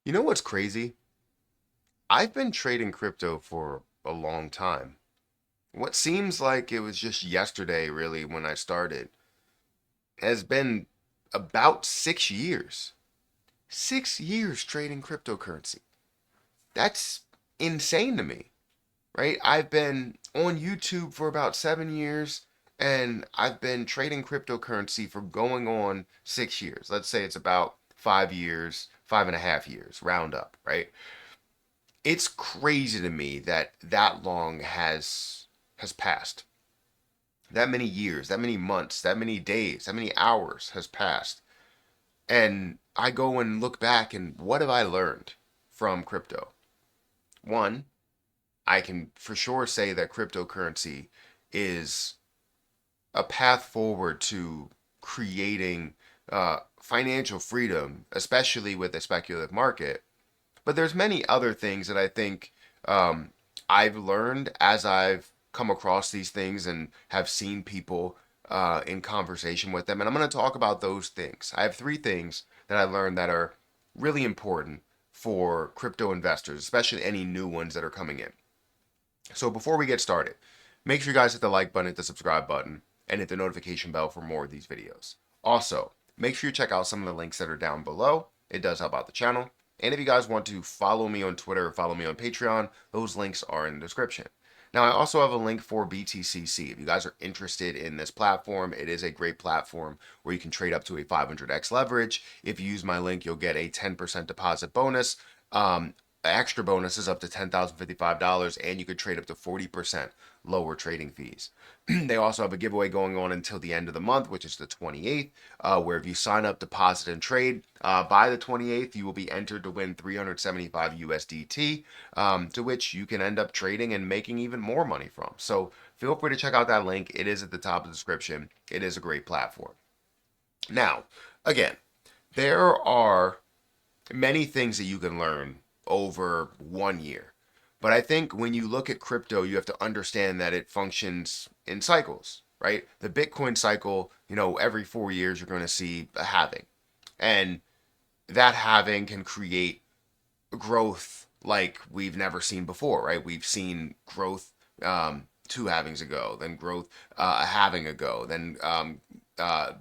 You know what's crazy? I've been trading crypto for a long time. What seems like it was just yesterday, really, when I started, has been about 6 years. 6 years trading cryptocurrency. That's insane to me, right? I've been on YouTube for about 7 years, and I've been trading cryptocurrency for going on 6 years. Let's say it's about 5 years, 5.5 years, round up, right? It's crazy to me that that long has passed. That many years, that many months, that many days, that many hours has passed. And I go and look back and what have I learned from crypto? One, I can for sure say that cryptocurrency is a path forward to creating financial freedom, especially with a speculative market. But there's many other things that I think um, I've learned as I've come across these things and have seen people in conversation with them. And I'm going to talk about those things. I have three things that I learned that are really important for crypto investors, especially any new ones that are coming in. So before we get started, make sure you guys hit the like button, hit the subscribe button, and hit the notification bell for more of these videos. Also, make sure you check out some of the links that are down below. It does help out the channel. And if you guys want to follow me on Twitter or follow me on Patreon, those links are in the description. Now, I also have a link for BTCC. If you guys are interested in this platform, it is a great platform where you can trade up to a 500x leverage. If you use my link, you'll get a 10% deposit bonus. Extra bonuses up to $10,055, and you could trade up to 40% lower trading fees. They also have a giveaway going on until the end of the month, which is the 28th, where if you sign up, deposit, and trade by the 28th, you will be entered to win 375 USDT, to which you can end up trading and making even more money from. So feel free to check out that link. It is at the top of the description. It is a great platform. Now, again, there are many things that you can learn over 1 year. But I think when you look at crypto, you have to understand that it functions in cycles, right? The Bitcoin cycle, every 4 years you're going to see a halving. And that halving can create growth like we've never seen before, right? We've seen growth two halvings ago, then growth a halving ago, then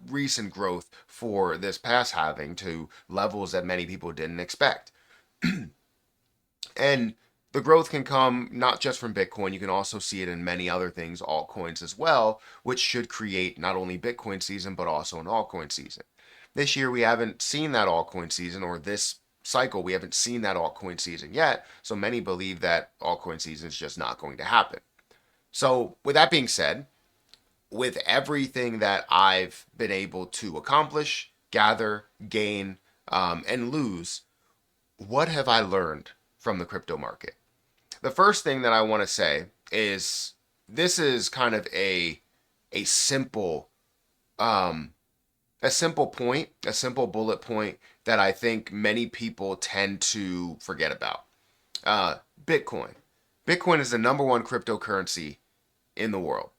recent growth for this past halving to levels that many people didn't expect. And the growth can come not just from Bitcoin, you can also see it in many other things, altcoins as well, which should create not only Bitcoin season, but also an altcoin season. This year, we haven't seen that altcoin season, or this cycle, we haven't seen that altcoin season yet. So many believe that altcoin season is just not going to happen. So, with that being said, with everything that I've been able to accomplish, gather, gain, and lose, what have I learned from the crypto market? The first thing that I want to say is this is kind of a simple um, a simple point, a simple bullet point that I think many people tend to forget about. Bitcoin. Bitcoin is the number one cryptocurrency in the world.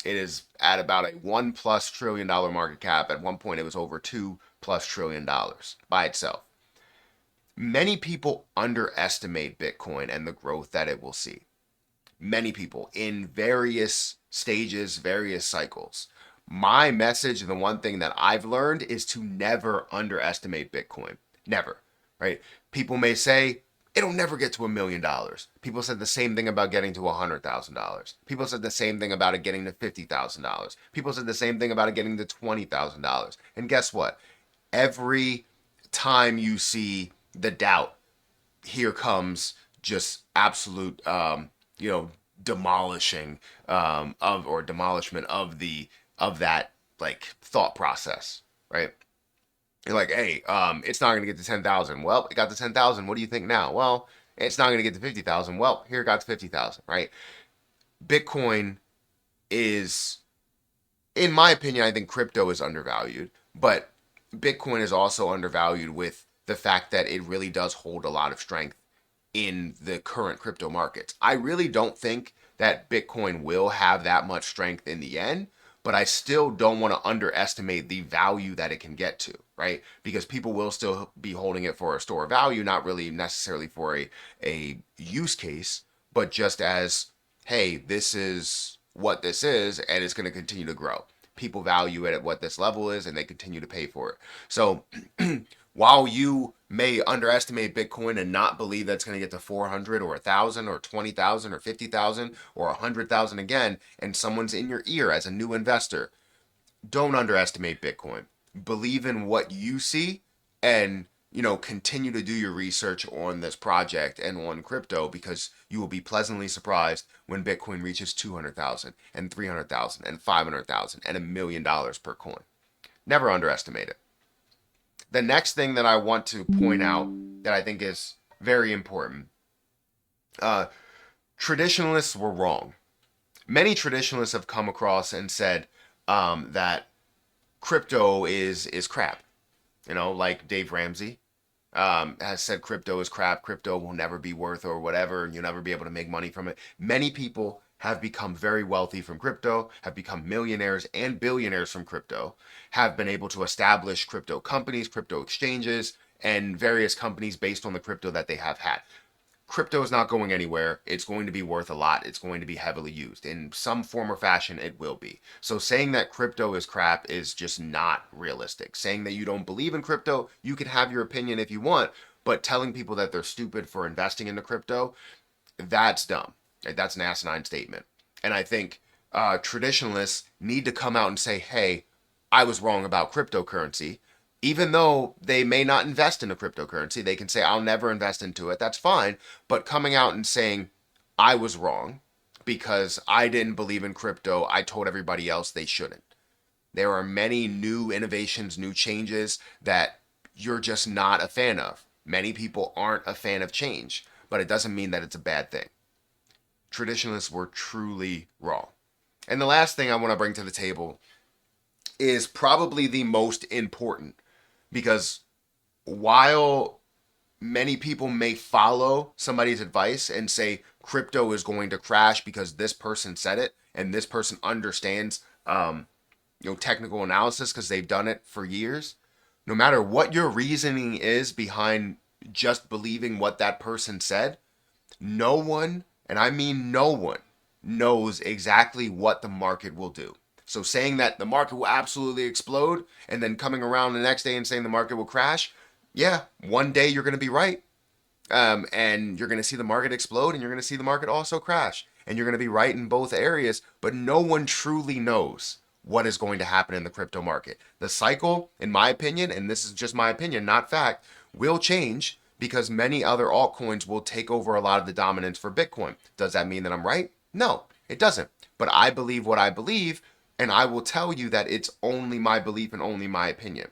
It is at about a $1+ trillion market cap. At one point, it was over $2+ trillion by itself. Many people underestimate Bitcoin and the growth that it will see. Many people in various stages, various cycles. My message, and the one thing that I've learned, is to never underestimate Bitcoin. Never, right? People may say, it'll never get to $1 million. People said the same thing about getting to $100,000. People said the same thing about it getting to $50,000. People said the same thing about it getting to $20,000. And guess what? Every time you see the doubt, here comes just absolute, demolishing of or demolishment of that like thought process, right? You're like, hey, it's not going to get to 10,000. Well, it got to 10,000. What do you think now? Well, it's not going to get to 50,000. Well, here it got to 50,000, right? Bitcoin is, in my opinion, I think crypto is undervalued, but Bitcoin is also undervalued with the fact that it really does hold a lot of strength in the current crypto markets. I really don't think that Bitcoin will have that much strength in the end, but I still don't want to underestimate the value that it can get to, right? Because people will still be holding it for a store value, not really necessarily for a use case, but just as, hey, this is what this is, and it's going to continue to grow. People value it at what this level is, and they continue to pay for it. So while you may underestimate Bitcoin and not believe that's going to get to 400 or 1,000 or 20,000 or 50,000 or 100,000 again, and someone's in your ear as a new investor, don't underestimate Bitcoin. Believe in what you see, and continue to do your research on this project and on crypto, because you will be pleasantly surprised when Bitcoin reaches 200,000 and 300,000 and 500,000 and $1 million per coin. Never underestimate it. The next thing that I want to point out that I think is very important, uh, traditionalists were wrong. Many traditionalists have come across and said that crypto is crap. Like Dave Ramsey has said crypto is crap. Crypto will never be worth or whatever. You'll never be able to make money from it. Many people have become very wealthy from crypto, have become millionaires and billionaires from crypto, have been able to establish crypto companies, crypto exchanges, and various companies based on the crypto that they have had. Crypto is not going anywhere. It's going to be worth a lot. It's going to be heavily used. In some form or fashion, it will be. So saying that crypto is crap is just not realistic. Saying that you don't believe in crypto, you can have your opinion if you want, but telling people that they're stupid for investing into crypto, that's dumb. That's an asinine statement. And I think traditionalists need to come out and say, hey, I was wrong about cryptocurrency. Even though they may not invest in a cryptocurrency, they can say, I'll never invest into it. That's fine. But coming out and saying, I was wrong because I didn't believe in crypto, I told everybody else they shouldn't. There are many new innovations, new changes that you're just not a fan of. Many people aren't a fan of change, but it doesn't mean that it's a bad thing. Traditionalists were truly wrong. And the last thing I want to bring to the table is probably the most important, because while many people may follow somebody's advice and say crypto is going to crash because this person said it and this person understands technical analysis because they've done it for years, no matter what your reasoning is behind just believing what that person said, no one, and I mean no one, knows exactly what the market will do. So saying that the market will absolutely explode and then coming around the next day and saying the market will crash, yeah, one day you're going to be right. And you're going to see the market explode and you're going to see the market also crash. And you're going to be right in both areas, but no one truly knows what is going to happen in the crypto market. The cycle, in my opinion, and this is just my opinion, not fact, will change because many other altcoins will take over a lot of the dominance for Bitcoin. Does that mean that I'm right? No, it doesn't. But I believe what I believe, and I will tell you that it's only my belief and only my opinion.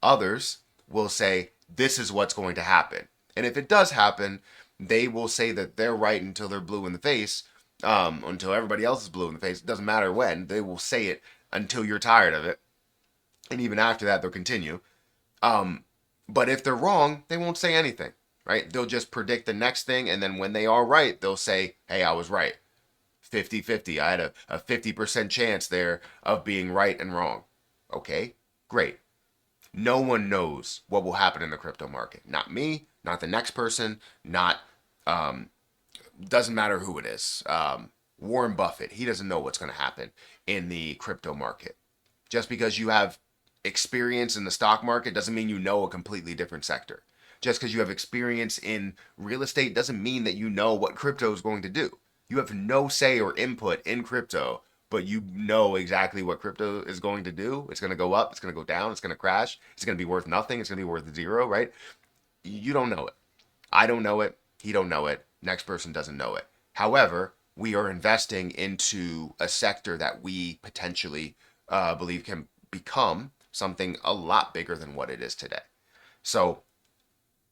Others will say, this is what's going to happen. And if it does happen, they will say that they're right until they're blue in the face, until everybody else is blue in the face. It doesn't matter when. They will say it until you're tired of it. And even after that, they'll continue. But if they're wrong, they won't say anything, right? They'll just predict the next thing. And then when they are right, they'll say, hey, I was right. 50-50. I had a 50% chance there of being right and wrong. Okay, great. No one knows what will happen in the crypto market. Not me, not the next person, not, doesn't matter who it is. Warren Buffett, he doesn't know what's going to happen in the crypto market. Just because you have experience in the stock market doesn't mean you know a completely different sector. Just because you have experience in real estate doesn't mean that you know what crypto is going to do. You have no say or input in crypto, but you know exactly what crypto is going to do. It's going to go up, it's going to go down, it's going to crash, it's going to be worth nothing, it's going to be worth zero, right? You don't know it. I don't know it. He don't know it. Next person doesn't know it. However, we are investing into a sector that we potentially believe can become something a lot bigger than what it is today. So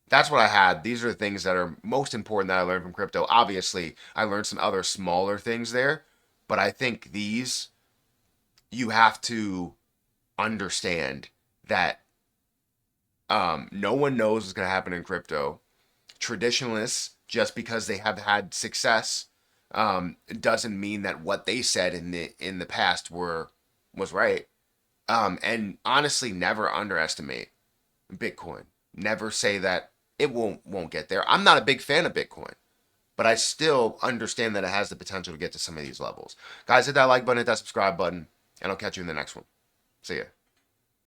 that's what I had. These are the things that are most important that I learned from crypto. Obviously, I learned some other smaller things there, but I think these, you have to understand that no one knows what's going to happen in crypto. Traditionalists, just because they have had success, doesn't mean that what they said in the past were was right. And honestly, never underestimate Bitcoin. Never say that it won't get there. I'm not a big fan of Bitcoin, but I still understand that it has the potential to get to some of these levels. Guys, hit that like button, hit that subscribe button, and I'll catch you in the next one. See ya.